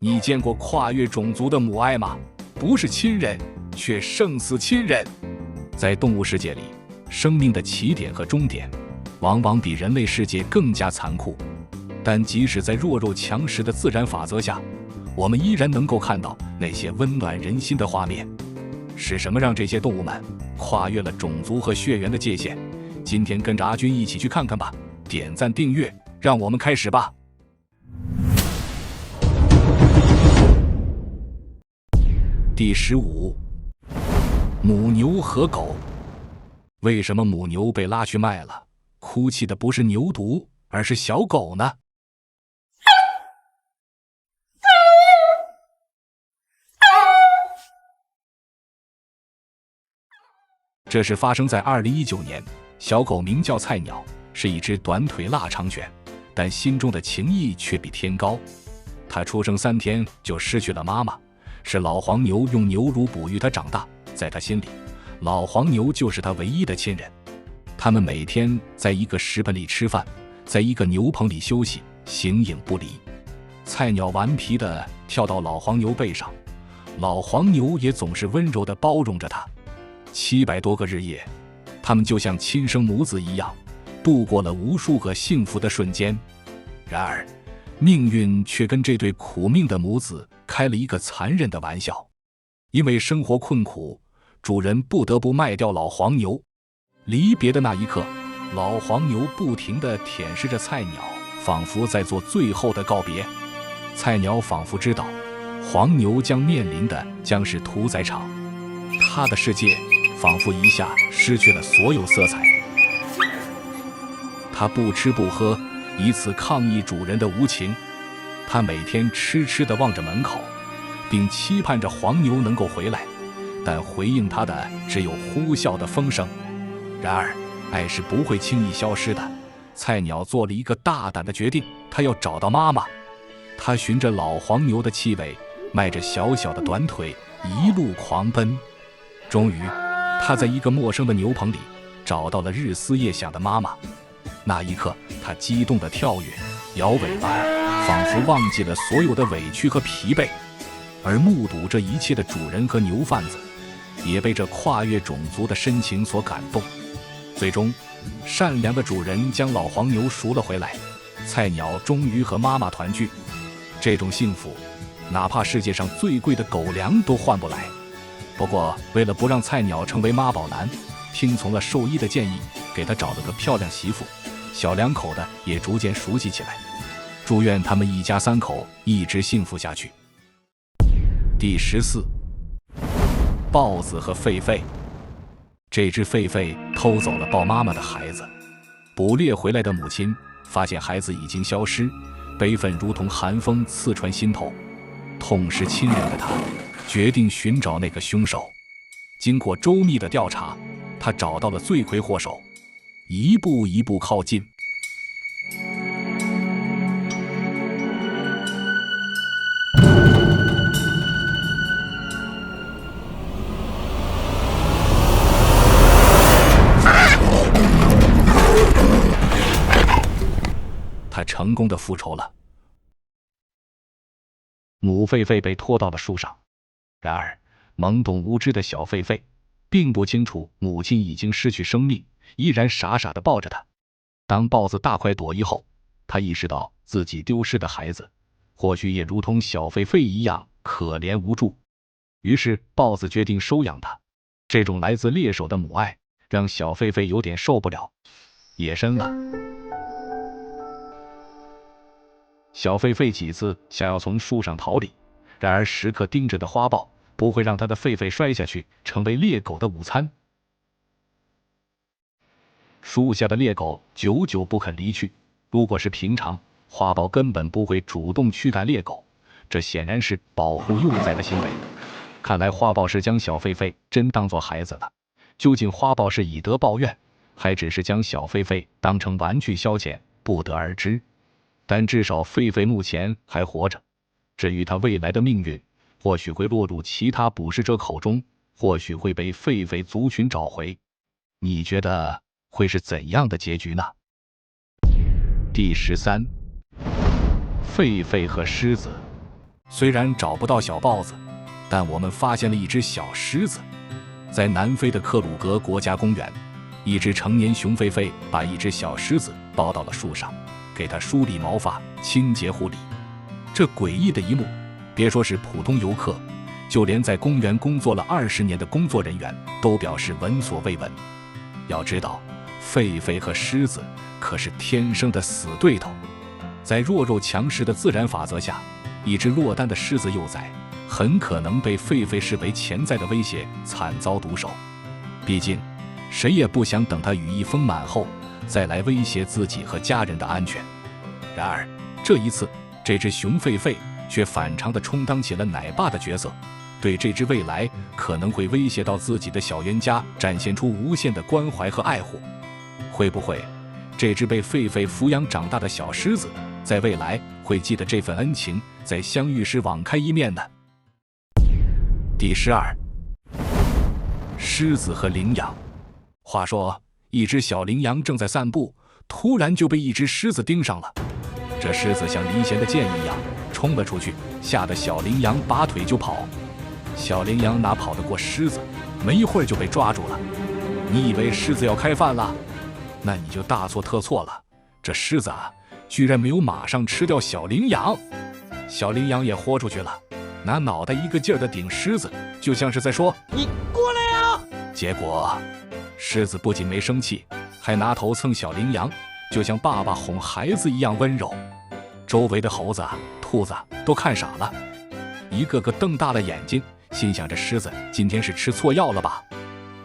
你见过跨越种族的母爱吗？不是亲人，却胜似亲人。在动物世界里，生命的起点和终点往往比人类世界更加残酷，但即使在弱肉强食的自然法则下，我们依然能够看到那些温暖人心的画面。是什么让这些动物们跨越了种族和血缘的界限？今天跟着阿军一起去看看吧。点赞订阅，让我们开始吧。第15，母牛和狗。为什么母牛被拉去卖了？哭泣的不是牛犊，而是小狗呢？这是发生在2019年，小狗名叫菜鸟，是一只短腿腊肠犬，但心中的情谊却比天高。它出生3天就失去了妈妈，是老黄牛用牛乳哺育它长大，在它心里，老黄牛就是它唯一的亲人。他们每天在一个食盆里吃饭，在一个牛棚里休息，形影不离。菜鸟顽皮地跳到老黄牛背上，老黄牛也总是温柔地包容着它。700多个日夜，他们就像亲生母子一样，度过了无数个幸福的瞬间。然而，命运却跟这对苦命的母子开了一个残忍的玩笑。因为生活困苦，主人不得不卖掉老黄牛。离别的那一刻，老黄牛不停地舔舐着菜鸟，仿佛在做最后的告别。菜鸟仿佛知道，黄牛将面临的将是屠宰场，他的世界仿佛一下失去了所有色彩。他不吃不喝，以此抗议主人的无情。他每天痴痴地望着门口，并期盼着黄牛能够回来，但回应他的只有呼啸的风声。然而，爱是不会轻易消失的。菜鸟做了一个大胆的决定，他要找到妈妈。他循着老黄牛的气味，迈着小小的短腿，一路狂奔。终于，他在一个陌生的牛棚里找到了日思夜想的妈妈。那一刻，他激动地跳跃，摇尾巴，仿佛忘记了所有的委屈和疲惫。而目睹这一切的主人和牛贩子，也被这跨越种族的深情所感动。最终，善良的主人将老黄牛赎了回来，菜鸟终于和妈妈团聚。这种幸福，哪怕世界上最贵的狗粮都换不来。不过，为了不让菜鸟成为妈宝男，听从了兽医的建议，给他找了个漂亮媳妇，小两口的也逐渐熟悉起来。祝愿他们一家3口一直幸福下去。第14，豹子和狒狒。这只狒狒偷走了豹妈妈的孩子，捕猎回来的母亲发现孩子已经消失，悲愤如同寒风刺穿心头。痛失亲人的她决定寻找那个凶手。经过周密的调查，她找到了罪魁祸首，一步一步靠近。他成功的复仇了。母狒狒被拖到了树上，然而懵懂无知的小狒狒并不清楚母亲已经失去生命，依然傻傻地抱着他。当豹子大快朵颐后，他意识到自己丢失的孩子或许也如同小狒狒一样可怜无助，于是豹子决定收养他。这种来自猎手的母爱让小狒狒有点受不了，夜深了。小狒狒几次想要从树上逃离，然而时刻盯着的花豹不会让他的狒狒摔下去，成为猎狗的午餐。树下的猎狗久久不肯离去，如果是平常，花豹根本不会主动驱赶猎狗，这显然是保护幼崽的行为。看来花豹是将小狒狒真当作孩子了。究竟花豹是以德报怨，还只是将小狒狒当成玩具消遣，不得而知。但至少狒狒目前还活着，至于他未来的命运，或许会落入其他捕食者口中，或许会被狒狒族群找回。你觉得会是怎样的结局呢？第13，狒狒和狮子。虽然找不到小豹子，但我们发现了一只小狮子。在南非的克鲁格国家公园，一只成年熊狒狒把一只小狮子抱到了树上，给它梳理毛发、清洁护理。这诡异的一幕，别说是普通游客，就连在公园工作了20年的工作人员都表示闻所未闻。要知道，狒狒和狮子可是天生的死对头。在弱肉强食的自然法则下，一只落单的狮子幼崽很可能被狒狒视为潜在的威胁，惨遭毒手。毕竟，谁也不想等它羽翼丰满后再来威胁自己和家人的安全。然而，这一次，这只熊狒狒却反常地充当起了奶爸的角色，对这只未来可能会威胁到自己的小冤家展现出无限的关怀和爱护。会不会，这只被狒狒抚养长大的小狮子，在未来会记得这份恩情，在相遇时网开一面呢？第12，狮子和羚羊。话说，一只小羚羊正在散步，突然就被一只狮子盯上了。这狮子像离弦的箭一样冲了出去，吓得小羚羊拔腿就跑。小羚羊哪跑得过狮子，没一会儿就被抓住了。你以为狮子要开饭了？那你就大错特错了。这狮子啊，居然没有马上吃掉小羚羊。小羚羊也豁出去了，拿脑袋一个劲儿地顶狮子，就像是在说你过来呀。结果狮子不仅没生气，还拿头蹭小羚羊，就像爸爸哄孩子一样温柔。周围的猴子、兔子都看傻了，一个个瞪大了眼睛，心想这狮子今天是吃错药了吧。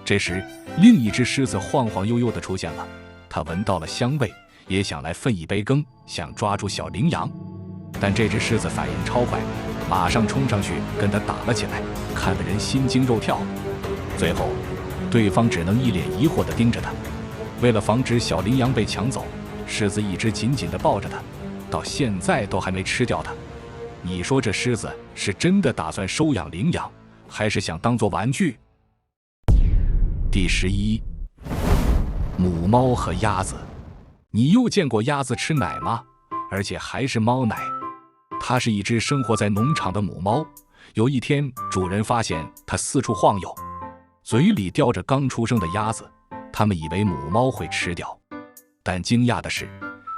这时，另一只狮子晃晃悠悠地出现了，它闻到了香味，也想来分一杯羹，想抓住小羚羊。但这只狮子反应超快，马上冲上去跟他打了起来，看得人心惊肉跳。最后，对方只能一脸疑惑地盯着他。为了防止小羚羊被抢走，狮子一直紧紧地抱着他，到现在都还没吃掉它。你说这狮子是真的打算收养羚羊，还是想当作玩具？第11，母猫和鸭子。你又见过鸭子吃奶吗？而且还是猫奶。它是一只生活在农场的母猫。有一天，主人发现它四处晃悠，嘴里叼着刚出生的鸭子。他们以为母猫会吃掉，但惊讶的是，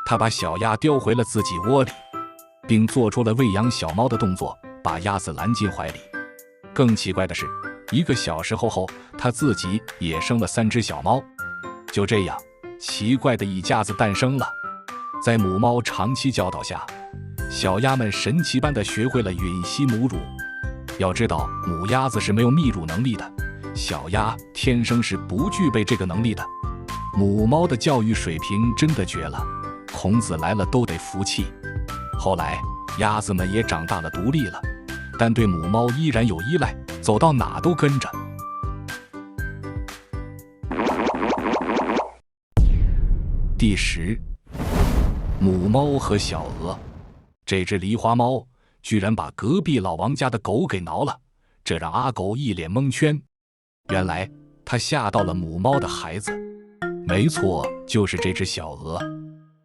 它把小鸭叼回了自己窝里，并做出了喂养小猫的动作，把鸭子揽进怀里。更奇怪的是，1个小时后，它自己也生了3只小猫。就这样，奇怪的一家子诞生了。在母猫长期教导下，小鸭们神奇般地学会了吮吸母乳。要知道，母鸭子是没有泌乳能力的，小鸭天生是不具备这个能力的。母猫的教育水平真的绝了，孔子来了都得服气。后来，鸭子们也长大了，独立了，但对母猫依然有依赖，走到哪都跟着。第10，母猫和小鹅。这只狸花猫居然把隔壁老王家的狗给挠了，这让阿狗一脸蒙圈。原来它吓到了母猫的孩子，没错，就是这只小鹅。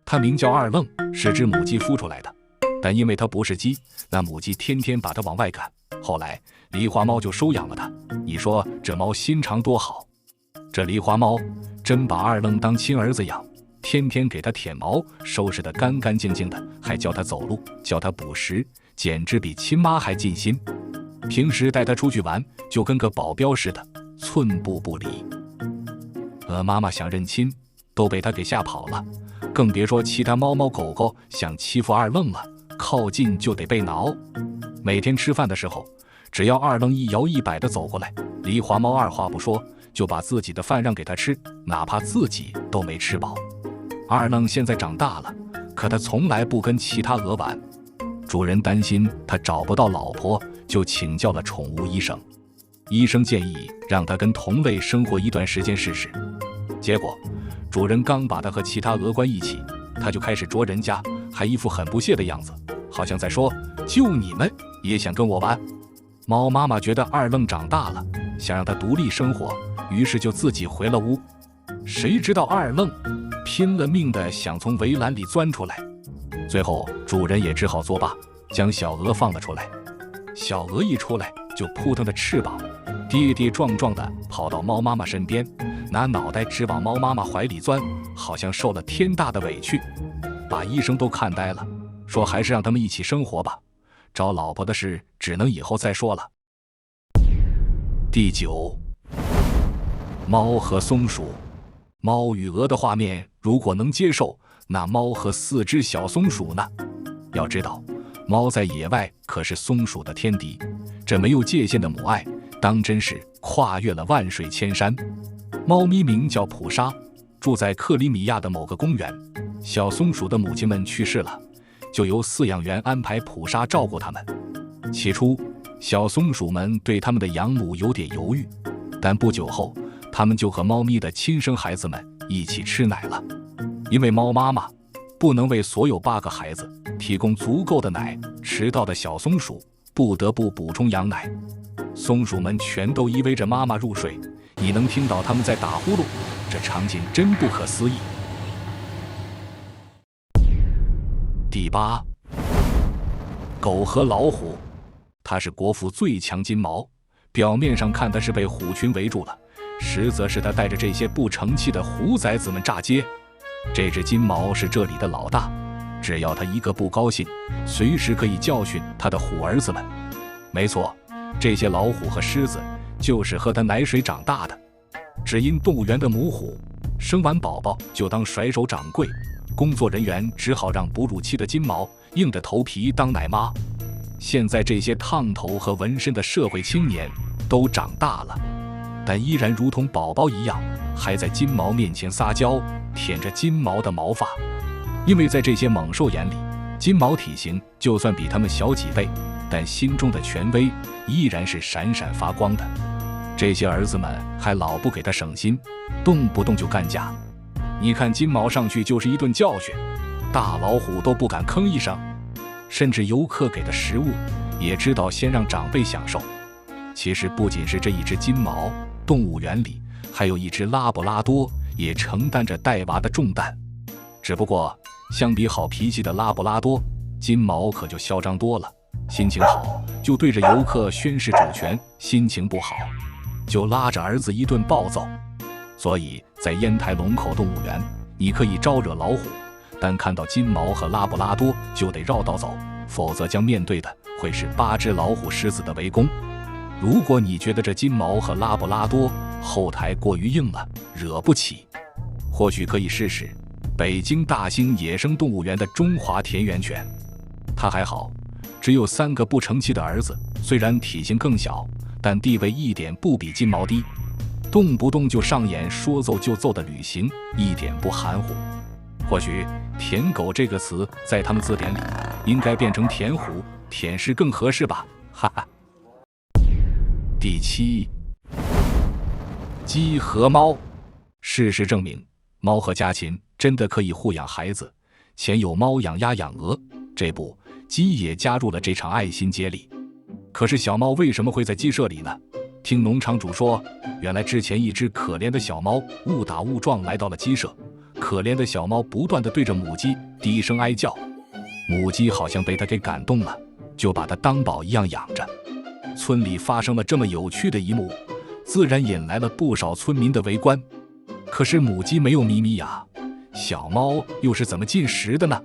它名叫二愣，是只母鸡孵出来的，但因为它不是鸡，那母鸡天天把它往外赶。后来狸花猫就收养了它。你说这猫心肠多好，这狸花猫真把二愣当亲儿子养，天天给它舔毛，收拾得干干净净的，还教它走路，教它捕食，简直比亲妈还尽心。平时带它出去玩，就跟个保镖似的，寸步不离。鹅妈妈想认亲，都被它给吓跑了，更别说其他猫猫狗狗想欺负二愣了，靠近就得被挠。每天吃饭的时候，只要二愣一摇一摆地走过来，狸花猫二话不说就把自己的饭让给它吃，哪怕自己都没吃饱。二愣现在长大了，可他从来不跟其他鹅玩。主人担心他找不到老婆，就请教了宠物医生。医生建议让他跟同类生活一段时间试试。结果主人刚把他和其他鹅关一起，他就开始啄人家，还一副很不屑的样子，好像在说就你们也想跟我玩。猫妈妈觉得二愣长大了，想让他独立生活，于是就自己回了屋。谁知道二愣拼了命的想从围栏里钻出来，最后主人也只好作罢，将小鹅放了出来。小鹅一出来就扑腾着翅膀，跌跌撞撞地跑到猫妈妈身边，拿脑袋直往猫妈妈怀里钻，好像受了天大的委屈。把医生都看呆了，说还是让他们一起生活吧，找老婆的事只能以后再说了。第9，猫和松鼠。猫与鹅的画面如果能接受，那猫和4只小松鼠呢？要知道，猫在野外可是松鼠的天敌，这没有界限的母爱当真是跨越了万水千山。猫咪名叫普莎，住在克里米亚的某个公园。小松鼠的母亲们去世了，就由饲养员安排普莎照顾它们。起初，小松鼠们对它们的养母有点犹豫，但不久后，它们就和猫咪的亲生孩子们一起吃奶了。因为猫妈妈不能为所有8个孩子提供足够的奶，迟到的小松鼠不得不补充羊奶。松鼠们全都依偎着妈妈入睡，你能听到它们在打呼噜，这场景真不可思议。第8，狗和老虎。它是国服最强金毛，表面上看它是被虎群围住了，实则是它带着这些不成器的虎崽子们炸街。这只金毛是这里的老大，只要他一个不高兴，随时可以教训他的虎儿子们。没错，这些老虎和狮子就是喝他奶水长大的。只因动物园的母虎生完宝宝就当甩手掌柜，工作人员只好让哺乳期的金毛硬着头皮当奶妈。现在这些烫头和纹身的社会青年都长大了，但依然如同宝宝一样，还在金毛面前撒娇，舔着金毛的毛发。因为在这些猛兽眼里，金毛体型就算比他们小几倍，但心中的权威依然是闪闪发光的。这些儿子们还老不给他省心，动不动就干架。你看金毛上去就是一顿教训，大老虎都不敢吭一声，甚至游客给的食物也知道先让长辈享受。其实不仅是这一只金毛，动物园里还有一只拉布拉多也承担着带娃的重担。只不过相比好脾气的拉布拉多，金毛可就嚣张多了，心情好就对着游客宣示主权，心情不好就拉着儿子一顿暴揍。所以在烟台龙口动物园，你可以招惹老虎，但看到金毛和拉布拉多就得绕道走，否则将面对的会是8只老虎狮子的围攻。如果你觉得这金毛和拉布拉多后台过于硬了，惹不起，或许可以试试北京大兴野生动物园的中华田园犬。它还好，只有3个不成器的儿子，虽然体型更小，但地位一点不比金毛低，动不动就上演说揍就揍的旅行，一点不含糊。或许舔狗这个词在他们字典里应该变成舔虎、舔舐更合适吧，哈哈。第7，鸡和猫。事实证明，猫和家禽真的可以互养孩子，前有猫养鸭养鹅，这不，鸡也加入了这场爱心接力。可是小猫为什么会在鸡舍里呢？听农场主说，原来之前一只可怜的小猫误打误撞来到了鸡舍，可怜的小猫不断地对着母鸡低声哀叫，母鸡好像被它给感动了，就把它当宝一样养着。村里发生了这么有趣的一幕，自然引来了不少村民的围观。可是母鸡没有咪咪呀，小猫又是怎么进食的呢？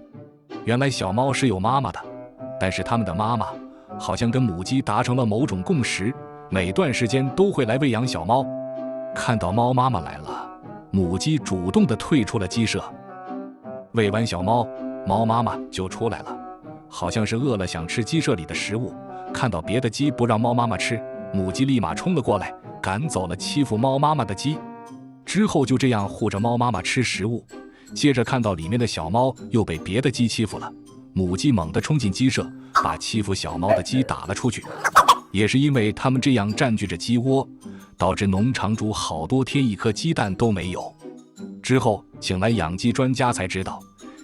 原来小猫是有妈妈的，但是它们的妈妈好像跟母鸡达成了某种共识，每段时间都会来喂养小猫。看到猫妈妈来了，母鸡主动地退出了鸡舍。喂完小猫，猫妈妈就出来了，好像是饿了想吃鸡舍里的食物，看到别的鸡不让猫妈妈吃，母鸡立马冲了过来，赶走了欺负猫妈妈的鸡。之后就这样护着猫妈妈吃食物，接着看到里面的小猫又被别的鸡欺负了，母鸡猛地冲进鸡舍，把欺负小猫的鸡打了出去。也是因为他们这样占据着鸡窝，导致农场主好多天一颗鸡蛋都没有。之后请来养鸡专家才知道，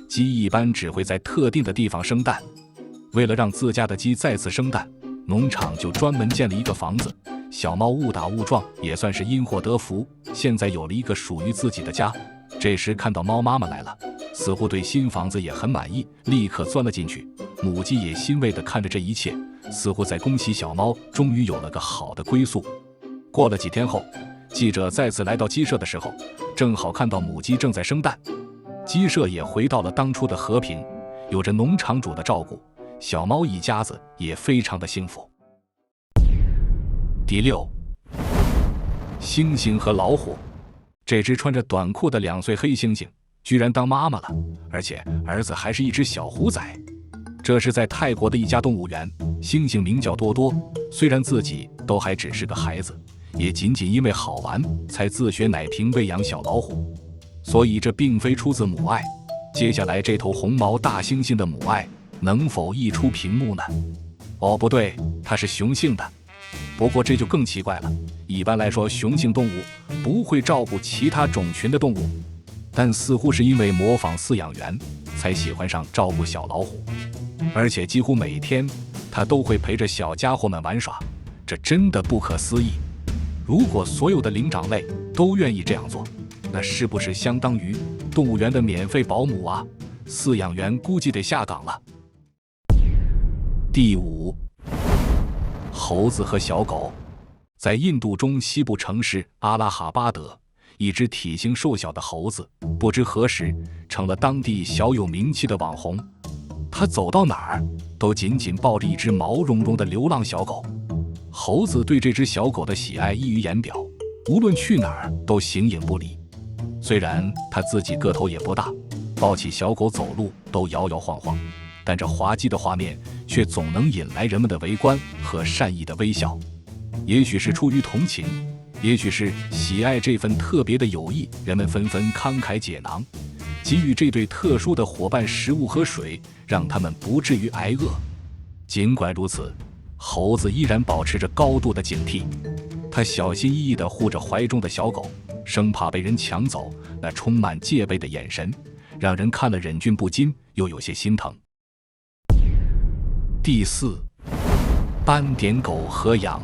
鸡一般只会在特定的地方生蛋。为了让自家的鸡再次生蛋，农场就专门建了一个房子。小猫误打误撞也算是因祸得福，现在有了一个属于自己的家。这时看到猫妈妈来了，似乎对新房子也很满意，立刻钻了进去。母鸡也欣慰地看着这一切，似乎在恭喜小猫终于有了个好的归宿。过了几天后，记者再次来到鸡舍的时候，正好看到母鸡正在生蛋。鸡舍也回到了当初的和平，有着农场主的照顾，小猫一家子也非常的幸福。第6，猩猩和老虎。这只穿着短裤的2岁黑猩猩居然当妈妈了，而且儿子还是一只小虎崽。这是在泰国的一家动物园，猩猩名叫多多，虽然自己都还只是个孩子，也仅仅因为好玩才自学奶瓶喂养小老虎，所以这并非出自母爱。接下来这头红毛大猩猩的母爱能否溢出屏幕呢？哦，不对，它是雄性的。不过这就更奇怪了，一般来说雄性动物不会照顾其他种群的动物，但似乎是因为模仿饲养员才喜欢上照顾小老虎，而且几乎每天它都会陪着小家伙们玩耍，这真的不可思议。如果所有的灵长类都愿意这样做，那是不是相当于动物园的免费保姆啊？饲养员估计得下岗了。第5，猴子和小狗。在印度中西部城市阿拉哈巴德，一只体型瘦小的猴子不知何时成了当地小有名气的网红。他走到哪儿都紧紧抱着一只毛茸茸的流浪小狗。猴子对这只小狗的喜爱溢于言表，无论去哪儿都形影不离。虽然他自己个头也不大，抱起小狗走路都摇摇晃晃，但这滑稽的画面却总能引来人们的围观和善意的微笑。也许是出于同情，也许是喜爱这份特别的友谊，人们纷纷慷慨解囊，给予这对特殊的伙伴食物和水，让他们不至于挨饿。尽管如此，猴子依然保持着高度的警惕，他小心翼翼地护着怀中的小狗，生怕被人抢走，那充满戒备的眼神让人看了忍俊不禁，又有些心疼。第4，斑点狗和羊。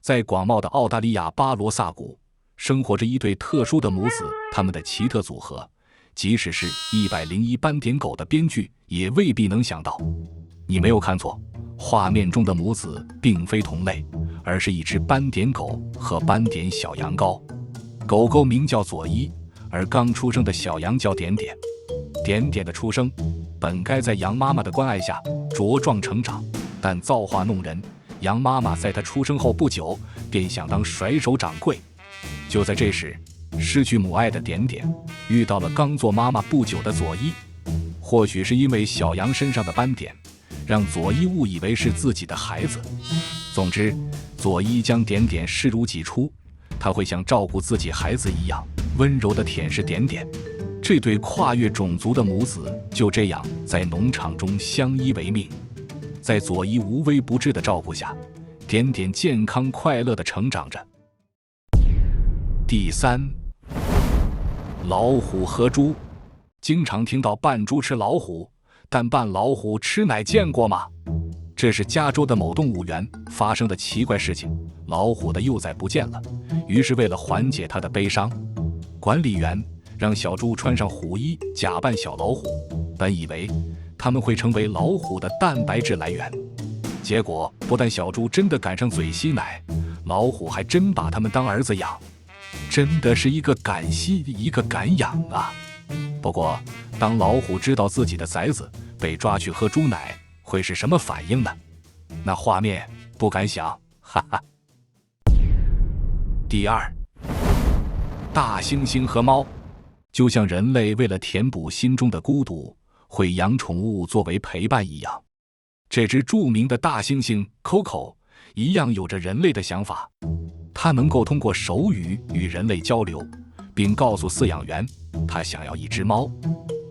在广袤的澳大利亚巴罗萨谷，生活着一对特殊的母子，他们的奇特组合，即使是101斑点狗的编剧也未必能想到。你没有看错，画面中的母子并非同类，而是一只斑点狗和斑点小羊羔。狗狗名叫佐伊，而刚出生的小羊叫点点。点点的出生本该在羊妈妈的关爱下茁壮成长，但造化弄人，羊妈妈在它出生后不久便想当甩手掌柜。就在这时，失去母爱的点点遇到了刚做妈妈不久的佐伊。或许是因为小羊身上的斑点，让佐伊误以为是自己的孩子。总之，佐伊将点点视如己出，他会像照顾自己孩子一样温柔地舔舐点点。这对跨越种族的母子就这样在农场中相依为命。在佐伊无微不至的照顾下，点点健康快乐地成长着。第3，老虎和猪。经常听到扮猪吃老虎，但扮老虎吃奶见过吗？这是加州的某动物园发生的奇怪事情，老虎的幼崽不见了，于是为了缓解它的悲伤，管理员让小猪穿上虎衣，假扮小老虎，本以为他们会成为老虎的蛋白质来源。结果不但小猪真的赶上嘴吸奶，老虎还真把他们当儿子养，真的是一个敢吸一个敢养啊。不过当老虎知道自己的崽子被抓去喝猪奶，会是什么反应呢？那画面不敢想，哈哈。第2，大猩猩和猫。就像人类为了填补心中的孤独会养宠物作为陪伴一样，这只著名的大猩猩 Coco 一样有着人类的想法。它能够通过手语与人类交流，并告诉饲养员它想要一只猫。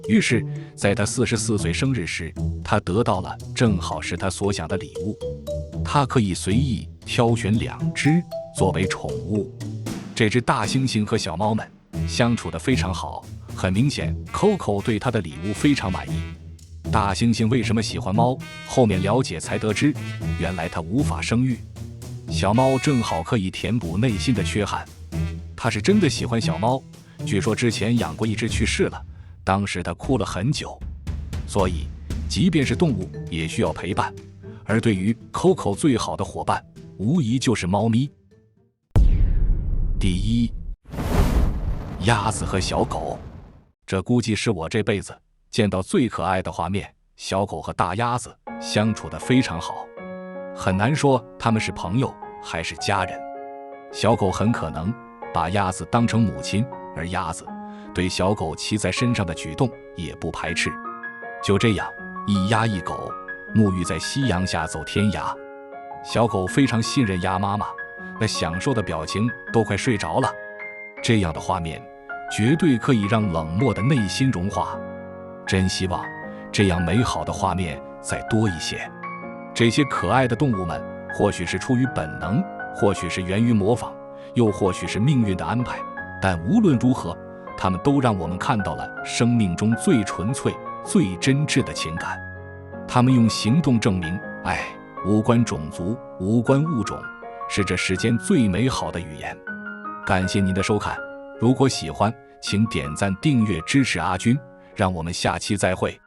于是在他44岁生日时，他得到了正好是他所想的礼物，他可以随意挑选2只作为宠物。这只大猩猩和小猫们相处得非常好，很明显 Coco 对他的礼物非常满意。大猩猩为什么喜欢猫，后面了解才得知，原来他无法生育，小猫正好可以填补内心的缺憾。他是真的喜欢小猫，据说之前养过一只去世了，当时他哭了很久。所以即便是动物也需要陪伴，而对于 Coco 最好的伙伴，无疑就是猫咪。第一，鸭子和小狗，这估计是我这辈子见到最可爱的画面。小狗和大鸭子相处得非常好，很难说他们是朋友还是家人。小狗很可能把鸭子当成母亲，而鸭子对小狗骑在身上的举动也不排斥。就这样，一鸭一狗沐浴在夕阳下走天涯。小狗非常信任鸭妈妈，那享受的表情都快睡着了。这样的画面绝对可以让冷漠的内心融化。真希望这样美好的画面再多一些。这些可爱的动物们，或许是出于本能，或许是源于模仿，又或许是命运的安排，但无论如何，它们都让我们看到了生命中最纯粹、最真挚的情感。它们用行动证明，爱无关种族，无关物种，是这世间最美好的语言。感谢您的收看，如果喜欢，请点赞、订阅支持阿军，让我们下期再会。